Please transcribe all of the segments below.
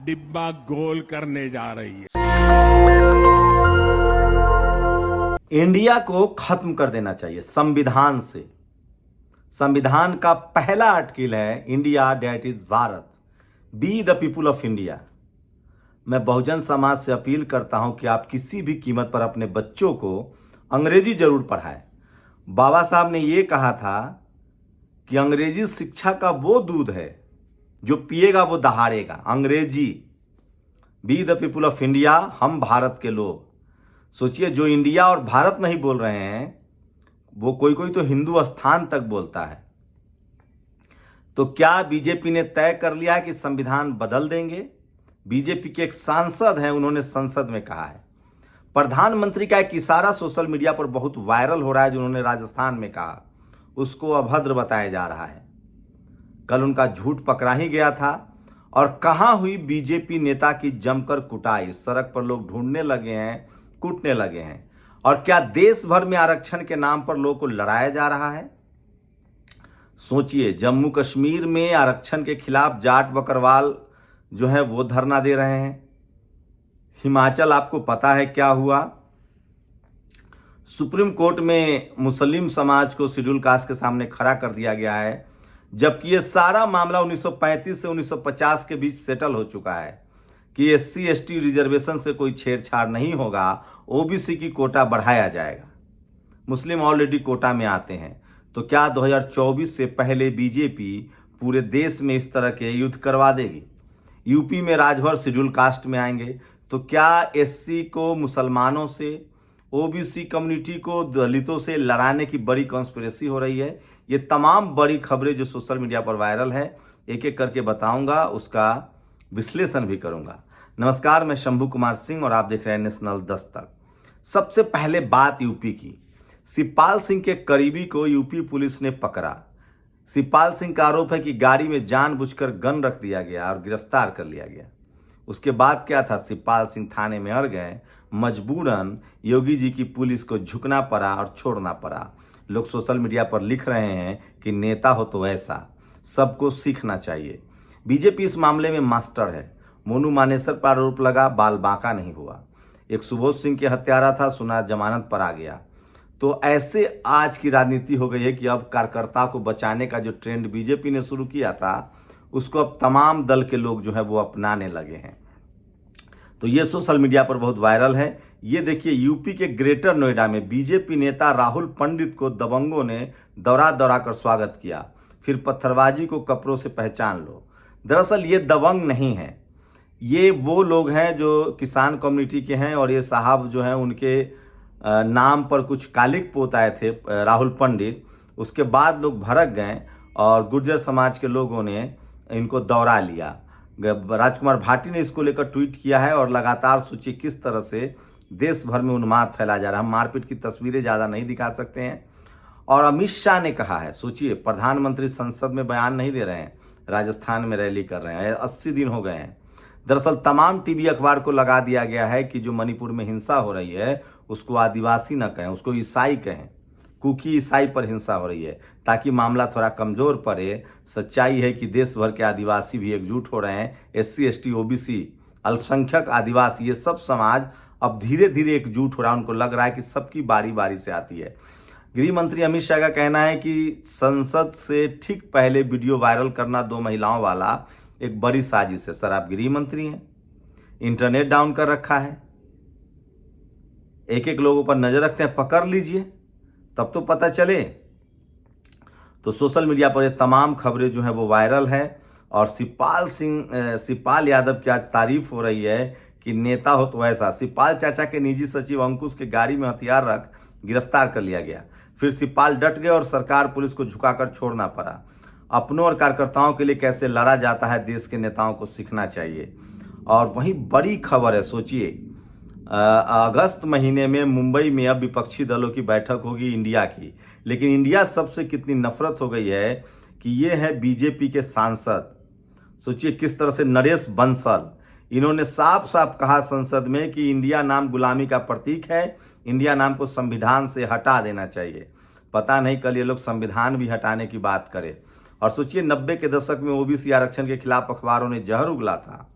डिब्बा गोल करने जा रही है। इंडिया को खत्म कर देना चाहिए संविधान से। संविधान का पहला आर्टिकल है India that is Bharat, be the people of India. मैं बहुजन समाज से अपील करता हूं कि आप किसी भी कीमत पर अपने बच्चों को अंग्रेजी जरूर पढ़ाएं। बाबा साहब ने यह कहा था कि अंग्रेजी शिक्षा का वो दूध है जो पिएगा वो दहाड़ेगा। अंग्रेजी, B the people of India, हम भारत के लोग। सोचिए, जो इंडिया और भारत नहीं बोल रहे हैं वो कोई कोई तो हिंदुस्तान तक बोलता है। तो क्या बीजेपी ने तय कर लिया है कि संविधान बदल देंगे? बीजेपी के एक सांसद हैं, उन्होंने संसद में कहा है। प्रधानमंत्री का एक इशारा सोशल मीडिया पर बहुत वायरल हो रहा है, जो उन्होंने राजस्थान में कहा, उसको अभद्र बताया जा रहा है। कल उनका झूठ पकड़ा ही गया था। और कहां हुई बीजेपी नेता की जमकर कुटाई? सड़क पर लोग ढूंढने लगे हैं, कूटने लगे हैं। और क्या देश भर में आरक्षण के नाम पर लोगों को लड़ाया जा रहा है? सोचिए, जम्मू कश्मीर में आरक्षण के खिलाफ जाट बकरवाल जो है वो धरना दे रहे हैं। हिमाचल आपको पता है क्या हुआ? सुप्रीम कोर्ट में मुस्लिम समाज को शेड्यूल कास्ट के सामने खड़ा कर दिया गया है, जबकि ये सारा मामला 1935 से 1950 के बीच सेटल हो चुका है कि एससी एसटी रिजर्वेशन से कोई छेड़छाड़ नहीं होगा, ओबीसी की कोटा बढ़ाया जाएगा। मुस्लिम ऑलरेडी कोटा में आते हैं। तो क्या 2024 से पहले बीजेपी पूरे देश में इस तरह के युद्ध करवा देगी? यूपी में राजभर शेड्यूल कास्ट में आएंगे तो क्या एससी को मुसलमानों से, ओबीसी कम्युनिटी को दलितों से लड़ाने की बड़ी कॉन्स्पिरेसी हो रही है? ये तमाम बड़ी खबरें जो सोशल मीडिया पर वायरल है, एक एक करके बताऊंगा, उसका विश्लेषण भी करूंगा। नमस्कार, मैं शंभू कुमार सिंह और आप देख रहे हैं नेशनल दस्तक। सबसे पहले बात यूपी की। शिवपाल सिंह के करीबी को यूपी पुलिस ने पकड़ा। शिवपाल सिंह का आरोप है कि गाड़ी में जानबूझकर गन रख दिया गया और गिरफ्तार कर लिया गया। उसके बाद क्या था? शिवपाल सिंह थाने में अड़ गए। मजबूरन योगी जी की पुलिस को झुकना पड़ा और छोड़ना पड़ा। लोग सोशल मीडिया पर लिख रहे हैं कि नेता हो तो ऐसा, सबको सीखना चाहिए। बीजेपी इस मामले में मास्टर है। मोनू मानेसर पर आरोप लगा, बाल बांका नहीं हुआ। एक सुबोध सिंह के हत्यारा था, सुना जमानत पर आ गया। तो ऐसे आज की राजनीति हो गई है कि अब कार्यकर्ता को बचाने का जो ट्रेंड बीजेपी ने शुरू किया था, उसको अब तमाम दल के लोग जो है वो अपनाने लगे हैं। तो ये सोशल मीडिया पर बहुत वायरल है। ये देखिए, यूपी के ग्रेटर नोएडा में बीजेपी नेता राहुल पंडित को दबंगों ने दौरा दौरा कर स्वागत किया। फिर पत्थरबाजी को कपड़ों से पहचान लो। दरअसल ये दबंग नहीं है, ये वो लोग हैं जो किसान कम्युनिटी के हैं। और ये साहब जो हैं उनके नाम पर कुछ कालिक पोताए थे, राहुल पंडित। उसके बाद लोग भड़क गए और गुर्जर समाज के लोगों ने इनको दौरा लिया। राजकुमार भाटी ने इसको लेकर ट्वीट किया है और लगातार सोचिए किस तरह से देश भर में उन्माद फैला जा रहा है। हम मारपीट की तस्वीरें ज़्यादा नहीं दिखा सकते हैं। और अमित शाह ने कहा है, सोचिए, प्रधानमंत्री संसद में बयान नहीं दे रहे हैं, राजस्थान में रैली कर रहे हैं। 80 दिन हो गए हैं। दरअसल तमाम टीवी अखबार को लगा दिया गया है कि जो मणिपुर में हिंसा हो रही है उसको आदिवासी न कहें, उसको ईसाई कहें। कुकी ईसाई पर हिंसा हो रही है, ताकि मामला थोड़ा कमजोर पड़े। सच्चाई है कि देश भर के आदिवासी भी एकजुट हो रहे हैं। एससी एसटी ओबीसी, अल्पसंख्यक आदिवासी, ये सब समाज अब धीरे धीरे एकजुट हो रहा है। उनको लग रहा है कि सबकी बारी बारी से आती है। गृह मंत्री अमित शाह का कहना है कि संसद से ठीक पहले वीडियो वायरल करना 2 महिलाओं वाला एक बड़ी साजिश है। सर, आप गृह मंत्री हैं, इंटरनेट डाउन कर रखा है, एक एक लोगों पर नजर रखते हैं, पकड़ लीजिए तब तो पता चले। तो सोशल मीडिया पर ये तमाम खबरें जो है वो वायरल है। और शिवपाल यादव की आज तारीफ हो रही है कि नेता हो तो ऐसा। शिवपाल चाचा के निजी सचिव अंकुश के गाड़ी में हथियार रख गिरफ्तार कर लिया गया। फिर शिवपाल डट गए और सरकार पुलिस को झुकाकर छोड़ना पड़ा। अपनों और कार्यकर्ताओं के लिए कैसे लड़ा जाता है, देश के नेताओं को सीखना चाहिए। और वहीं बड़ी खबर है, सोचिए, अगस्त महीने में मुंबई में अब विपक्षी दलों की बैठक होगी इंडिया की। लेकिन इंडिया सबसे कितनी नफरत हो गई है कि ये है बीजेपी के सांसद। सोचिए किस तरह से, नरेश बंसल, इन्होंने साफ साफ कहा संसद में कि इंडिया नाम गुलामी का प्रतीक है, इंडिया नाम को संविधान से हटा देना चाहिए। पता नहीं कल ये लोग संविधान भी हटाने की बात करें। और सोचिए, 90 के दशक में ओबीसी आरक्षण के खिलाफ अखबारों ने जहर उगला था।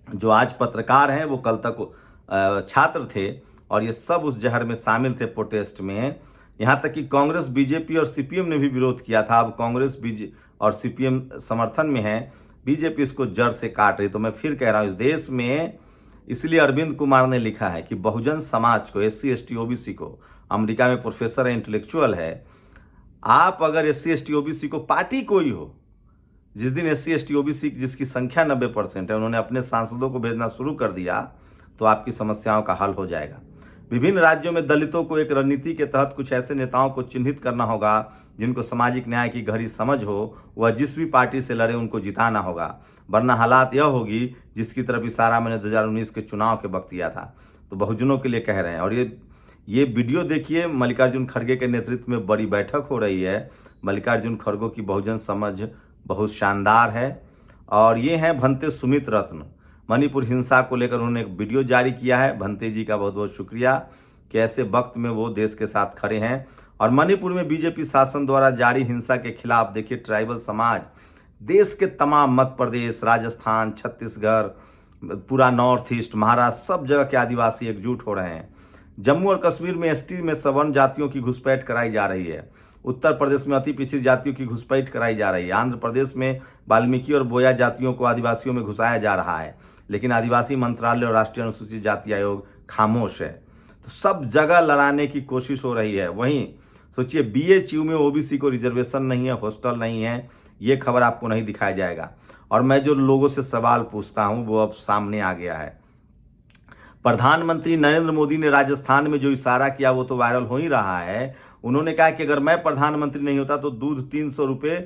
जो आज पत्रकार हैं वो कल तक छात्र थे, और ये सब उस जहर में शामिल थे प्रोटेस्ट में। यहाँ तक कि कांग्रेस, बीजेपी और सीपीएम ने भी विरोध किया था। अब कांग्रेस बीजे और सीपीएम समर्थन में है, बीजेपी इसको जड़ से काट रही। तो मैं फिर कह रहा हूँ, इस देश में इसलिए अरविंद कुमार ने लिखा है कि बहुजन समाज को, एससी एसटी ओबीसी को, अमेरिका में प्रोफेसर है, इंटेलेक्चुअल है, आप अगर एससी एसटी ओबीसी को, पार्टी कोई हो, जिस दिन एससी एसटी ओबीसी जिसकी संख्या 90% है, उन्होंने अपने सांसदों को भेजना शुरू कर दिया, तो आपकी समस्याओं का हल हो जाएगा। विभिन्न राज्यों में दलितों को एक रणनीति के तहत कुछ ऐसे नेताओं को चिन्हित करना होगा जिनको सामाजिक न्याय की गहरी समझ हो, वह जिस भी पार्टी से लड़े उनको जिताना होगा, वरना हालात यह होगी जिसकी तरफ इशारा मैंने 2019 के चुनाव के वक्त किया था। तो बहुजनों के लिए कह रहे हैं। और ये वीडियो देखिए, मल्लिकार्जुन खड़गे के नेतृत्व में बड़ी बैठक हो रही है। मल्लिकार्जुन खड़गे की बहुजन समझ बहुत शानदार है। और ये हैं भंते सुमित रत्न, मणिपुर हिंसा को लेकर उन्होंने एक वीडियो जारी किया है। भंते जी का बहुत बहुत शुक्रिया कि ऐसे वक्त में वो देश के साथ खड़े हैं। और मणिपुर में बीजेपी शासन द्वारा जारी हिंसा के खिलाफ देखिए, ट्राइबल समाज देश के तमाम मध्य प्रदेश, राजस्थान, छत्तीसगढ़, पूरा नॉर्थ ईस्ट, महाराष्ट्र, सब जगह के आदिवासी एकजुट हो रहे हैं। जम्मू और कश्मीर में एसटी में सवर्ण जातियों की घुसपैठ कराई जा रही है। उत्तर प्रदेश में अति पिछड़ी जातियों की घुसपैठ कराई जा रही है। आंध्र प्रदेश में वाल्मीकि और बोया जातियों को आदिवासियों में घुसाया जा रहा है, लेकिन आदिवासी मंत्रालय और राष्ट्रीय अनुसूचित जाति आयोग खामोश है। तो सब जगह लड़ाने की कोशिश हो रही है। वहीं सोचिए, बीएचयू में ओबीसी को रिजर्वेशन नहीं है, हॉस्टल नहीं है, ये खबर आपको नहीं दिखाया जाएगा। और मैं जो लोगों से सवाल पूछता हूं वो अब सामने आ गया है। प्रधानमंत्री नरेंद्र मोदी ने राजस्थान में जो इशारा किया वो तो वायरल हो ही रहा है। उन्होंने कहा कि अगर मैं प्रधानमंत्री नहीं होता तो दूध 300 रुपये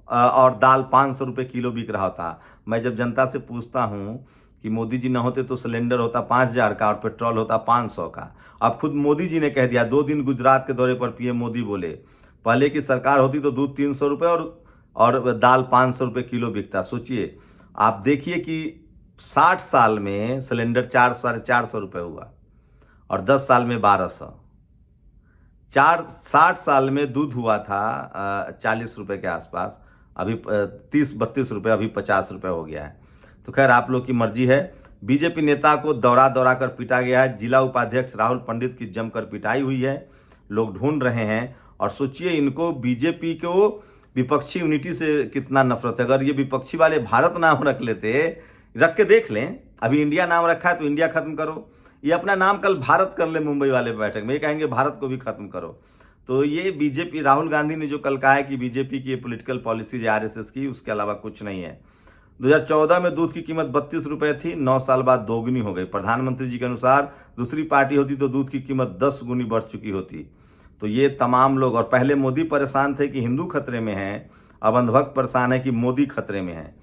और दाल 500 रुपये किलो बिक रहा होता। मैं जब जनता से पूछता हूं कि मोदी जी न होते तो सिलेंडर होता 5000 का और पेट्रोल होता 500 का। अब खुद मोदी जी ने कह दिया, 2 दिन गुजरात के दौरे पर पीएम मोदी बोले, पहले की सरकार होती तो दूध 300 रुपये और दाल 500 रुपये किलो बिकता। सोचिए, आप देखिए कि 60 साल में सिलेंडर 400-450 रुपये हुआ और 10 साल में 1200। 60 साल में दूध हुआ था 40 रुपये के आसपास, अभी 30-32 रुपये, अभी 50 रुपये हो गया है। तो खैर, आप लोग की मर्जी है। बीजेपी नेता को दौरा कर पीटा गया है। जिला उपाध्यक्ष राहुल पंडित की जमकर पिटाई हुई है, लोग ढूंढ रहे हैं। और सोचिए, इनको बीजेपी को विपक्षी यूनिटी से कितना नफरत है। अगर ये विपक्षी वाले भारत नाम रख लेते, रख के देख लें, अभी इंडिया नाम रखा है तो इंडिया खत्म करो, ये अपना नाम कल भारत कर ले मुंबई वाले बैठक में, ये कहेंगे भारत को भी खत्म करो। तो ये बीजेपी, राहुल गांधी ने जो कल कहा है कि बीजेपी की पॉलिटिकल पॉलिसी आरएसएस की, उसके अलावा कुछ नहीं है। 2014 में दूध की कीमत 32 रुपये थी, 9 साल बाद दोगुनी हो गई। प्रधानमंत्री जी के अनुसार दूसरी पार्टी होती तो दूध की कीमत 10 गुनी बढ़ चुकी होती। तो ये तमाम लोग, और पहले मोदी परेशान थे कि हिंदू खतरे में है, अब अंधभक्त परेशान है कि मोदी खतरे में है।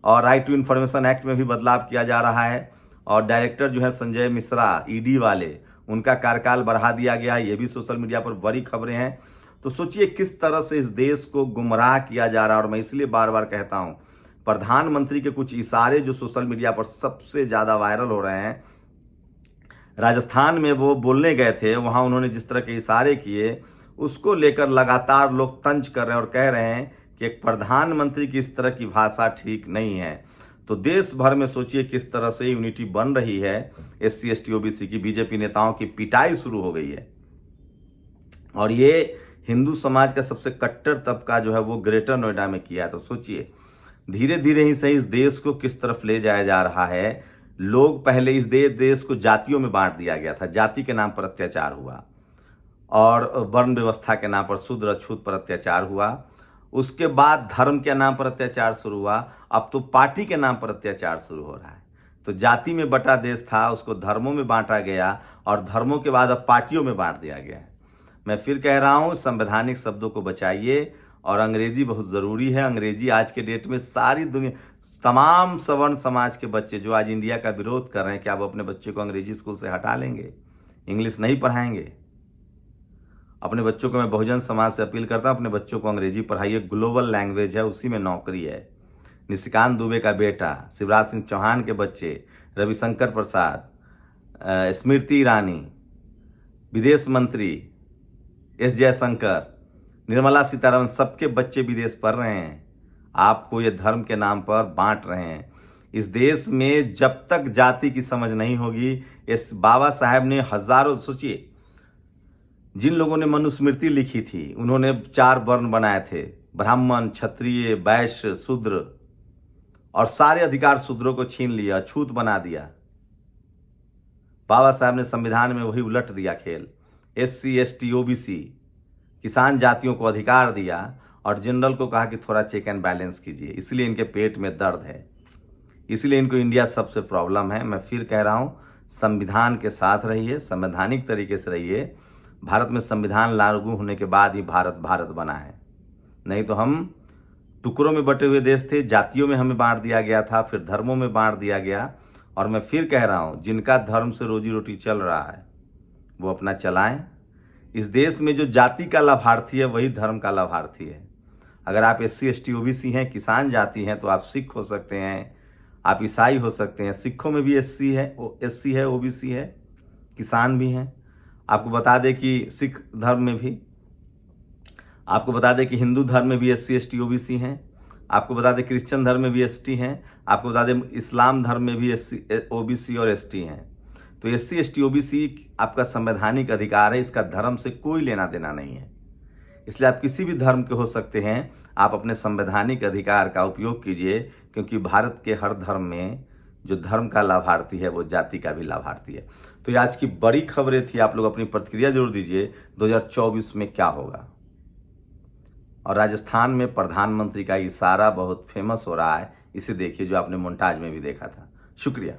और राइट टू इन्फॉर्मेशन एक्ट में भी बदलाव किया जा रहा है। और डायरेक्टर जो है संजय मिश्रा, ईडी वाले, उनका कार्यकाल बढ़ा दिया गया। ये भी सोशल मीडिया पर बड़ी खबरें हैं। तो सोचिए किस तरह से इस देश को गुमराह किया जा रहा है। और मैं इसलिए बार बार कहता हूं, प्रधानमंत्री के कुछ इशारे जो सोशल मीडिया पर सबसे ज्यादा वायरल हो रहे हैं, राजस्थान में वो बोलने गए थे, वहां उन्होंने जिस तरह के इशारे किए, उसको लेकर लगातार लोग तंज कर रहे हैं और कह रहे हैं कि एक प्रधानमंत्री की इस तरह की भाषा ठीक नहीं है। तो देश भर में सोचिए किस तरह से यूनिटी बन रही है। एससी एसटी ओबीसी की बीजेपी नेताओं की पिटाई शुरू हो गई है। और ये हिंदू समाज का सबसे कट्टर तबका जो है वो ग्रेटर नोएडा में किया है। तो सोचिए, धीरे धीरे ही सही इस देश को किस तरफ ले जाया जा रहा है। लोग पहले इस देश को जातियों में बांट दिया गया था, जाति के नाम पर अत्याचार हुआ, और वर्ण व्यवस्था के नाम पर शूद्र अछूत पर अत्याचार हुआ। उसके बाद धर्म के नाम पर अत्याचार शुरू हुआ, अब तो पार्टी के नाम पर अत्याचार शुरू हो रहा है। तो जाति में बटा देश था, उसको धर्मों में बांटा गया, और धर्मों के बाद अब पार्टियों में बांट दिया गया है। मैं फिर कह रहा हूं, संवैधानिक शब्दों को बचाइए, और अंग्रेजी बहुत ज़रूरी है। अंग्रेजी आज के डेट में सारी दुनिया, तमाम सवर्ण समाज के बच्चे जो आज इंडिया का विरोध कर रहे हैं, क्या वो अपने बच्चे को अंग्रेजी स्कूल से हटा लेंगे, इंग्लिश नहीं पढ़ाएंगे? अपने बच्चों को, मैं बहुजन समाज से अपील करता हूं, अपने बच्चों को अंग्रेजी पढ़ाइए। ग्लोबल लैंग्वेज है, उसी में नौकरी है। निशिकांत दुबे का बेटा, शिवराज सिंह चौहान के बच्चे, रविशंकर प्रसाद, स्मृति ईरानी, विदेश मंत्री एस जयशंकर, निर्मला सीतारमण, सबके बच्चे विदेश पढ़ रहे हैं। आपको ये धर्म के नाम पर बांट रहे हैं। इस देश में जब तक जाति की समझ नहीं होगी, इस बाबा साहेब ने हजारों, सोचिए जिन लोगों ने मनुस्मृति लिखी थी उन्होंने 4 वर्ण बनाए थे, ब्राह्मण, क्षत्रिय, वैश्य, शूद्र, और सारे अधिकार शूद्रों को छीन लिया, अछूत बना दिया। बाबा साहब ने संविधान में वही उलट दिया खेल। SC, ST, OBC किसान जातियों को अधिकार दिया और जनरल को कहा कि थोड़ा चेक एंड बैलेंस कीजिए। इसलिए इनके पेट में दर्द है, इसलिए इनको इंडिया सबसे प्रॉब्लम है। मैं फिर कह रहा हूं, संविधान के साथ रहिए, संवैधानिक तरीके से रहिए। भारत में संविधान लागू होने के बाद ही भारत भारत बना है, नहीं तो हम टुकड़ों में बटे हुए देश थे। जातियों में हमें बांट दिया गया था, फिर धर्मों में बांट दिया गया। और मैं फिर कह रहा हूं, जिनका धर्म से रोजी रोटी चल रहा है वो अपना चलाएं। इस देश में जो जाति का लाभार्थी है वही धर्म का लाभार्थी है। अगर आप SC, ST, OBC हैं, किसान जाति हैं, तो आप सिख हो सकते हैं, आप ईसाई हो सकते हैं। सिखों में भी SC है, OBC है, किसान भी हैं। आपको बता दें कि सिख धर्म में भी, आपको बता दें कि हिंदू धर्म में भी SC, ST, OBC हैं। आपको बता दें क्रिश्चियन धर्म में भी ST हैं। आपको बता दें इस्लाम धर्म में भी SC, OBC और ST हैं। तो SC, ST, OBC आपका संवैधानिक अधिकार है, इसका धर्म से कोई लेना देना नहीं है। इसलिए आप किसी भी धर्म के हो सकते हैं, आप अपने संवैधानिक अधिकार का उपयोग कीजिए, क्योंकि भारत के हर धर्म में जो धर्म का लाभार्थी है वो जाति का भी लाभार्थी है। तो ये आज की बड़ी खबरें थी। आप लोग अपनी प्रतिक्रिया जरूर दीजिए 2024 में क्या होगा। और राजस्थान में प्रधानमंत्री का इशारा बहुत फेमस हो रहा है, इसे देखिए, जो आपने मोन्टाज में भी देखा था। शुक्रिया।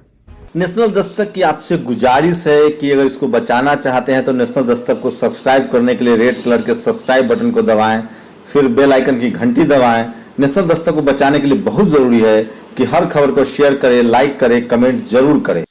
नेशनल दस्तक की आपसे गुजारिश है कि अगर इसको बचाना चाहते हैं तो नेशनल दस्तक को सब्सक्राइब करने के लिए रेड कलर के सब्सक्राइब बटन को दबाएं, फिर बेल आइकन की घंटी दबाएं। नेशनल दस्तक को बचाने के लिए बहुत जरूरी है कि हर खबर को शेयर करें, लाइक करें, कमेंट जरूर करें।